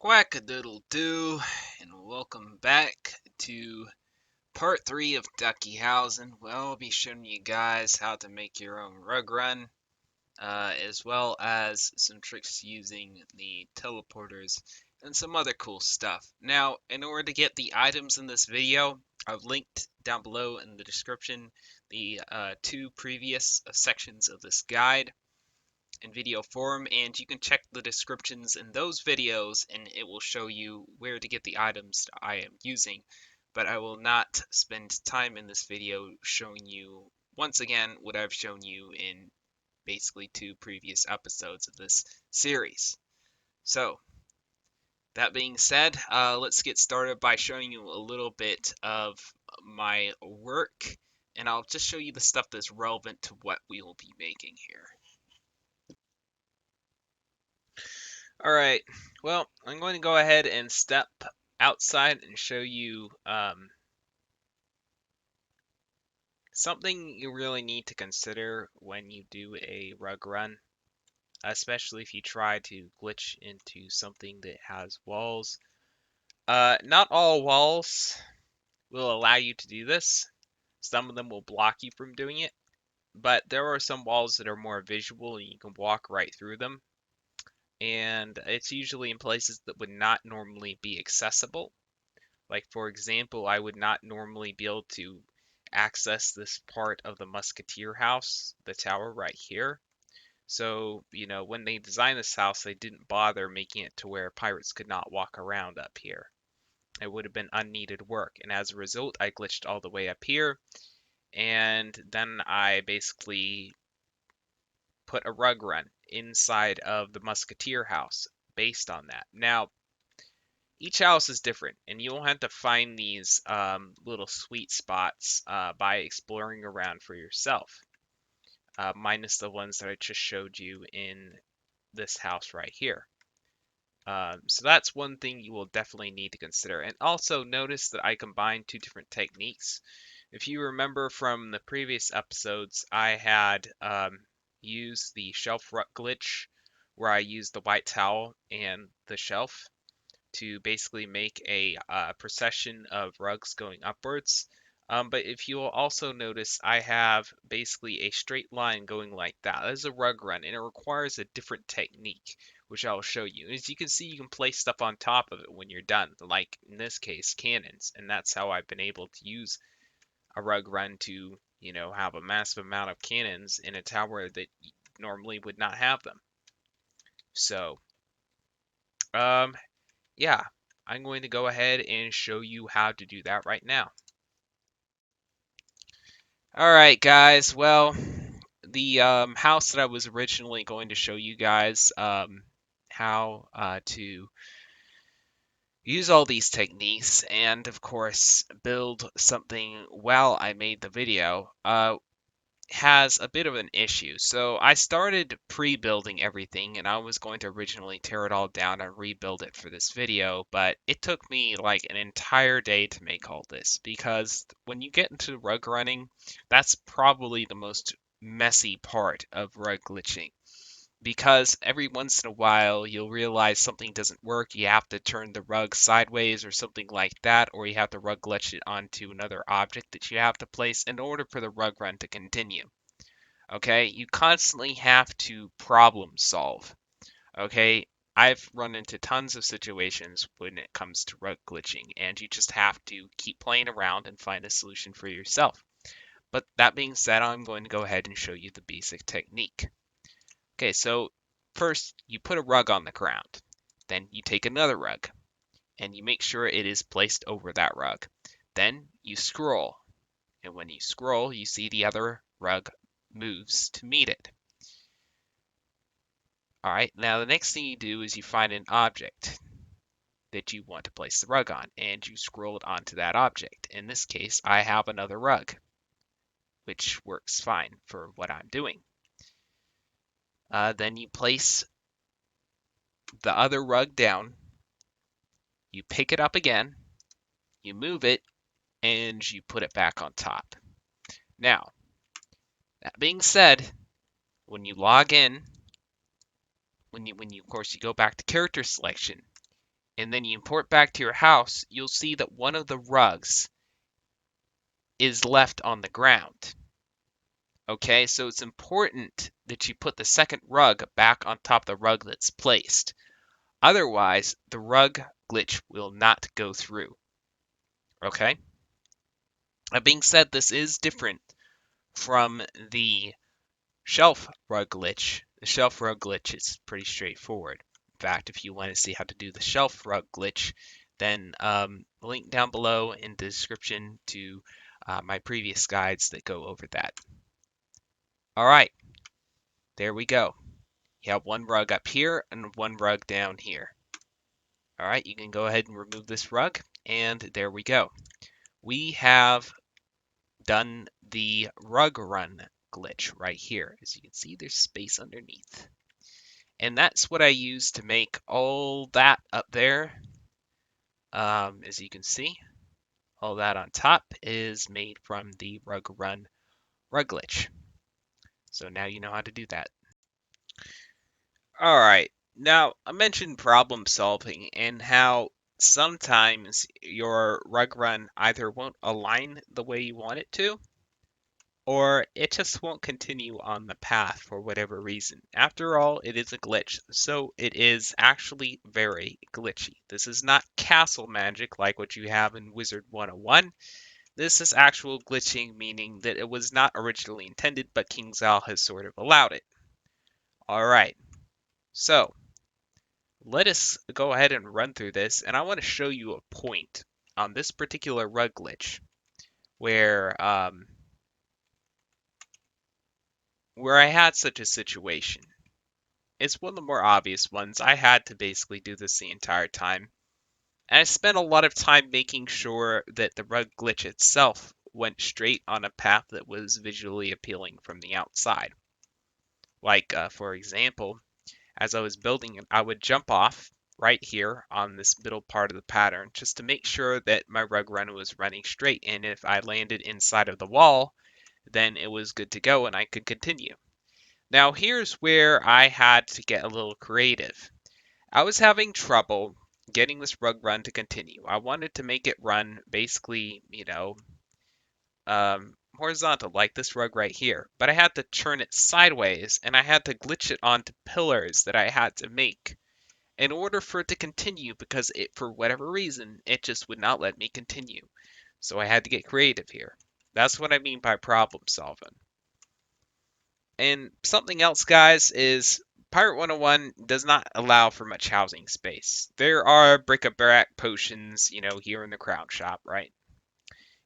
Quack-a-doodle-doo, and welcome back to part 3 of Ducky housing. Well, I'll be showing you guys how to make your own rug run, as well as some tricks using the teleporters and some other cool stuff. Now, in order to get the items in this video, I've linked down below in the description the two previous sections of this guide in video form, and you can check the descriptions in those videos and it will show you where to get the items I am using. But I will not spend time in this video showing you once again what I've shown you in basically two previous episodes of this series. So that being said, let's get started by showing you a little bit of my work, and I'll just show you the stuff that's relevant to what we will be making here. Alright, well, I'm going to go ahead and step outside and show you something you really need to consider when you do a rug run, especially if you try to glitch into something that has walls. Not all walls will allow you to do this. Some of them will block you from doing it, but there are some walls that are more visual and you can walk right through them. And it's usually in places that would not normally be accessible. Like, for example, I would not normally be able to access this part of the Musketeer house, the tower right here. So, when they designed this house, they didn't bother making it to where pirates could not walk around up here. It would have been unneeded work, and as a result, I glitched all the way up here, and then I basically put a rug run inside of the Musketeer house based on that. Now, each house is different, and you'll have to find these little sweet spots by exploring around for yourself, minus the ones that I just showed you in this house right here. So that's one thing you will definitely need to consider. And also notice that I combined two different techniques. If you remember from the previous episodes, I had used the shelf rut glitch, where I used the white towel and the shelf to basically make a procession of rugs going upwards. But if you'll also notice, I have basically a straight line going like that. That is a rug run, and it requires a different technique, which I'll show you. As you can see, you can place stuff on top of it when you're done, like in this case, cannons, and that's how I've been able to use a rug run to, have a massive amount of cannons in a tower that normally would not have them. So, yeah, I'm going to go ahead and show you how to do that right now. Alright guys, well, the house that I was originally going to show you guys how to use all these techniques and of course build something while I made the video has a bit of an issue. So I started pre-building everything, and I was going to originally tear it all down and rebuild it for this video, but it took me like an entire day to make all this, because when you get into rug running, that's probably the most messy part of rug glitching. Because every once in a while you'll realize something doesn't work, you have to turn the rug sideways or something like that, or you have to rug glitch it onto another object that you have to place in order for the rug run to continue. Okay, you constantly have to problem solve. Okay, I've run into tons of situations when it comes to rug glitching, and you just have to keep playing around and find a solution for yourself. But that being said, I'm going to go ahead and show you the basic technique. Okay, so first you put a rug on the ground. Then you take another rug and you make sure it is placed over that rug. Then you scroll, and when you scroll, you see the other rug moves to meet it. Alright, now the next thing you do is you find an object that you want to place the rug on, and you scroll it onto that object. In this case, I have another rug, which works fine for what I'm doing. Then you place the other rug down, you pick it up again, you move it, and you put it back on top. Now, that being said, when you log in, when you of course you go back to character selection, and then you import back to your house, you'll see that one of the rugs is left on the ground. Okay, so it's important that you put the second rug back on top of the rug that's placed. Otherwise, the rug glitch will not go through. Okay? That being said, this is different from the shelf rug glitch. The shelf rug glitch is pretty straightforward. In fact, if you want to see how to do the shelf rug glitch, then link down below in the description to my previous guides that go over that. All right, there we go. You have one rug up here and one rug down here. All right, you can go ahead and remove this rug, and there we go. We have done the rug run glitch right here. As you can see, there's space underneath. And that's what I use to make all that up there. As you can see, all that on top is made from the rug run rug glitch. So now you know how to do that. All right. Now, I mentioned problem solving and how sometimes your rug run either won't align the way you want it to, or it just won't continue on the path for whatever reason. After all, it is a glitch, so it is actually very glitchy. This is not castle magic like what you have in Wizard 101. This is actual glitching, meaning that it was not originally intended, but Kingsisle has sort of allowed it. Alright, so let us go ahead and run through this, and I want to show you a point on this particular rug glitch where I had such a situation. It's one of the more obvious ones. I had to basically do this the entire time. And I spent a lot of time making sure that the rug glitch itself went straight on a path that was visually appealing from the outside. Like, for example, as I was building it, I would jump off right here on this middle part of the pattern just to make sure that my rug run was running straight. And if I landed inside of the wall, then it was good to go and I could continue. Now, here's where I had to get a little creative. I was having trouble getting this rug run to continue. I wanted to make it run basically, horizontal, like this rug right here. But I had to turn it sideways, and I had to glitch it onto pillars that I had to make in order for it to continue, because for whatever reason, it just would not let me continue. So I had to get creative here. That's what I mean by problem solving. And something else, guys, is Pirate 101 does not allow for much housing space. There are Bric-a-Brac potions, here in the crown shop, right?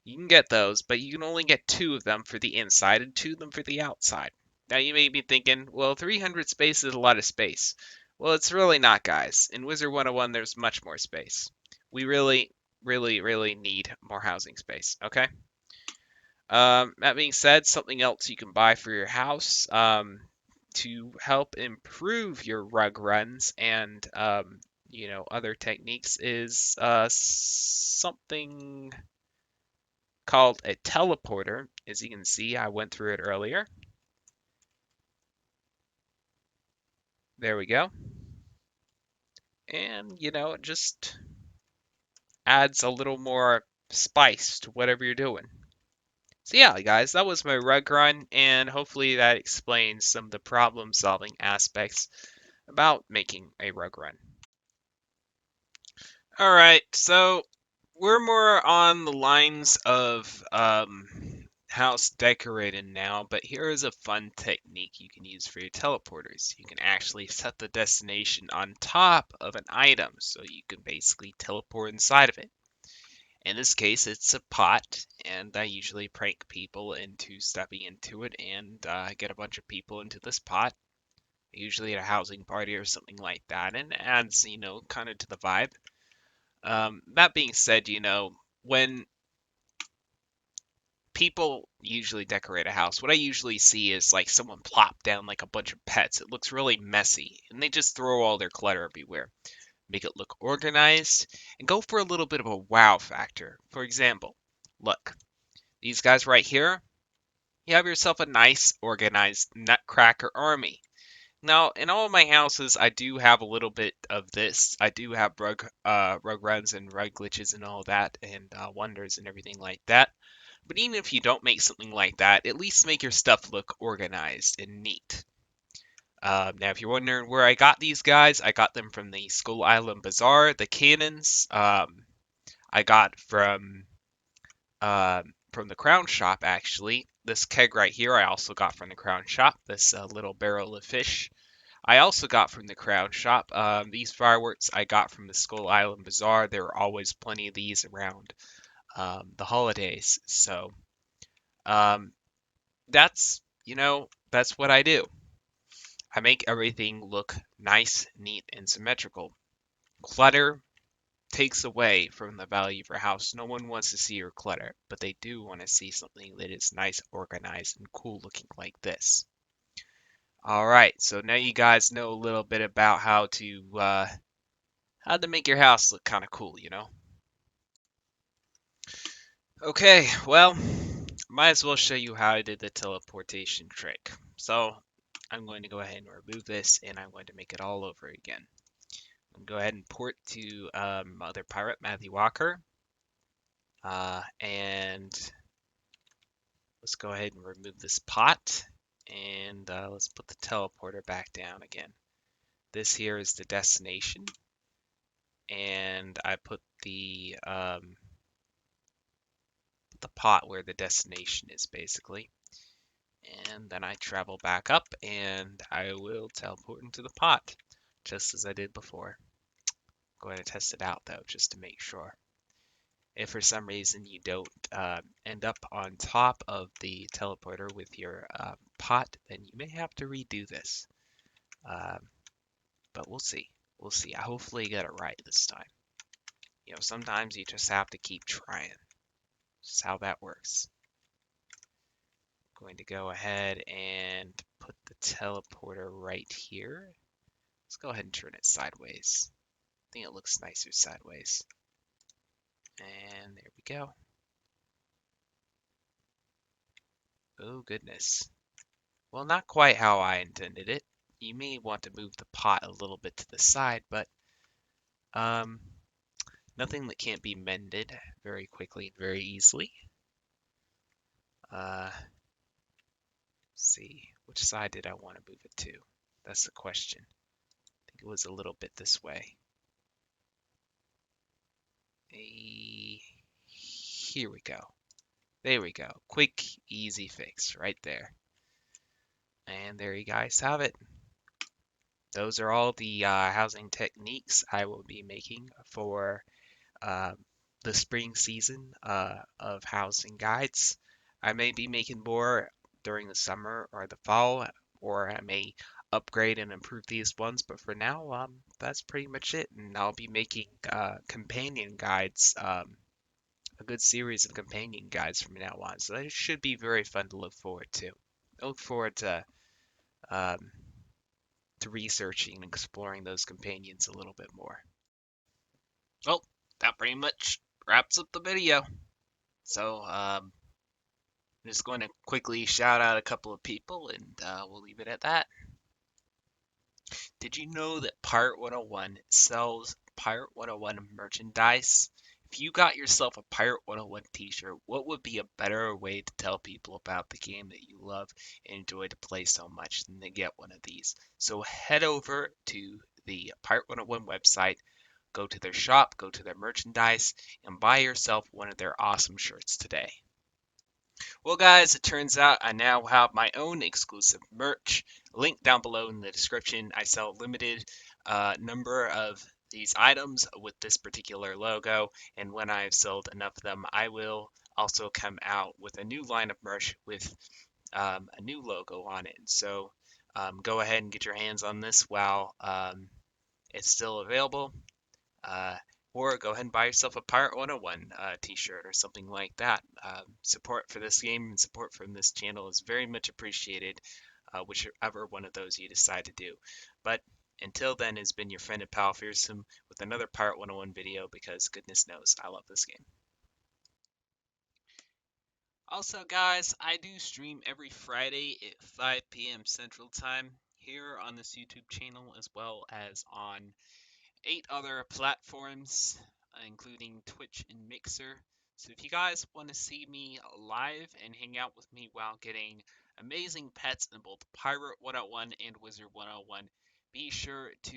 You can get those, but you can only get 2 of them for the inside and 2 of them for the outside. Now you may be thinking, well, 300 space is a lot of space. Well, it's really not, guys. In Wizard 101, there's much more space. We really, really, really need more housing space, okay? That being said, something else you can buy for your house to help improve your rug runs and other techniques is something called a teleporter. As you can see, I went through it earlier. There we go. And it just adds a little more spice to whatever you're doing. So yeah, guys, that was my rug run, and hopefully that explains some of the problem-solving aspects about making a rug run. All right, so we're more on the lines of house decorating now, but here is a fun technique you can use for your teleporters. You can actually set the destination on top of an item, so you can basically teleport inside of it. In this case, it's a pot, and I usually prank people into stepping into it and get a bunch of people into this pot, usually at a housing party or something like that, and it adds, kind of to the vibe. That being said, when people usually decorate a house, what I usually see is like someone plop down like a bunch of pets. It looks really messy, and they just throw all their clutter everywhere. Make it look organized, and go for a little bit of a wow factor. For example, look, these guys right here, you have yourself a nice, organized nutcracker army. Now, in all of my houses, I do have a little bit of this. I do have rug runs and rug glitches and all that, and wonders and everything like that. But even if you don't make something like that, at least make your stuff look organized and neat. Now, if you're wondering where I got these guys, I got them from the Skull Island Bazaar. The cannons, I got from the Crown Shop, actually. This keg right here, I also got from the Crown Shop. This little barrel of fish, I also got from the Crown Shop. These fireworks I got from the Skull Island Bazaar. There are always plenty of these around the holidays. So um, that's what I do. I make everything look nice, neat, and symmetrical. Clutter takes away from the value of your house. No one wants to see your clutter, but they do want to see something that is nice, organized, and cool looking like this. All right, so now you guys know a little bit about how to make your house look kind of cool. Okay, well, might as well show you how I did the teleportation trick. So I'm going to go ahead and remove this, and I'm going to make it all over again. I'm going to go ahead and port to other pirate, Matthew Walker, and let's go ahead and remove this pot, and let's put the teleporter back down again. This here is the destination, and I put the pot where the destination is basically. And then I travel back up and I will teleport into the pot, just as I did before. Go ahead and test it out though, just to make sure. If for some reason you don't end up on top of the teleporter with your pot, then you may have to redo this. Um, but we'll see. We'll see. I hopefully get it right this time. Sometimes you just have to keep trying. Just how that works. Going to go ahead and put the teleporter right here. Let's go ahead and turn it sideways. I think it looks nicer sideways. And there we go. Oh goodness. Well, not quite how I intended it. You may want to move the pot a little bit to the side, but um, nothing that can't be mended very quickly and very easily. Let's see, which side did I want to move it to? That's the question. I think it was a little bit this way. Here we go. There we go. Quick, easy fix right there. And there you guys have it. Those are all the housing techniques I will be making for uh, the spring season of housing guides. I may be making more during the summer or the fall, or I may upgrade and improve these ones. But for now, that's pretty much it. And I'll be making companion guides, a good series of companion guides from now on. So that should be very fun to look forward to. I look forward um, to researching and exploring those companions a little bit more. Well, that pretty much wraps up the video. So, I'm just going to quickly shout out a couple of people and we'll leave it at that. Did you know that Pirate101 sells Pirate101 merchandise? If you got yourself a Pirate101 t-shirt, what would be a better way to tell people about the game that you love and enjoy to play so much than to get one of these? So head over to the Pirate101 website, go to their shop, go to their merchandise, and buy yourself one of their awesome shirts today. Well, guys, it turns out I now have my own exclusive merch. Link down below in the description. I sell a limited number of these items with this particular logo, and when I've sold enough of them, I will also come out with a new line of merch with a new logo on it. So go ahead and get your hands on this while it's still available. Uh, or go ahead and buy yourself a Pirate101 t-shirt or something like that. Support for this game and support from this channel is very much appreciated, whichever one of those you decide to do. But until then, it's been your friend and pal Fearsome with another Pirate101 video because goodness knows I love this game. Also, guys, I do stream every Friday at 5 p.m. Central Time here on this YouTube channel as well as on 8 other platforms, including Twitch and Mixer. So if you guys want to see me live and hang out with me while getting amazing pets in both Pirate 101 and Wizard 101, be sure to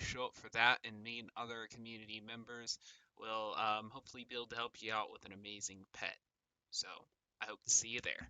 show up for that, and me and other community members will hopefully be able to help you out with an amazing pet. So I hope to see you there.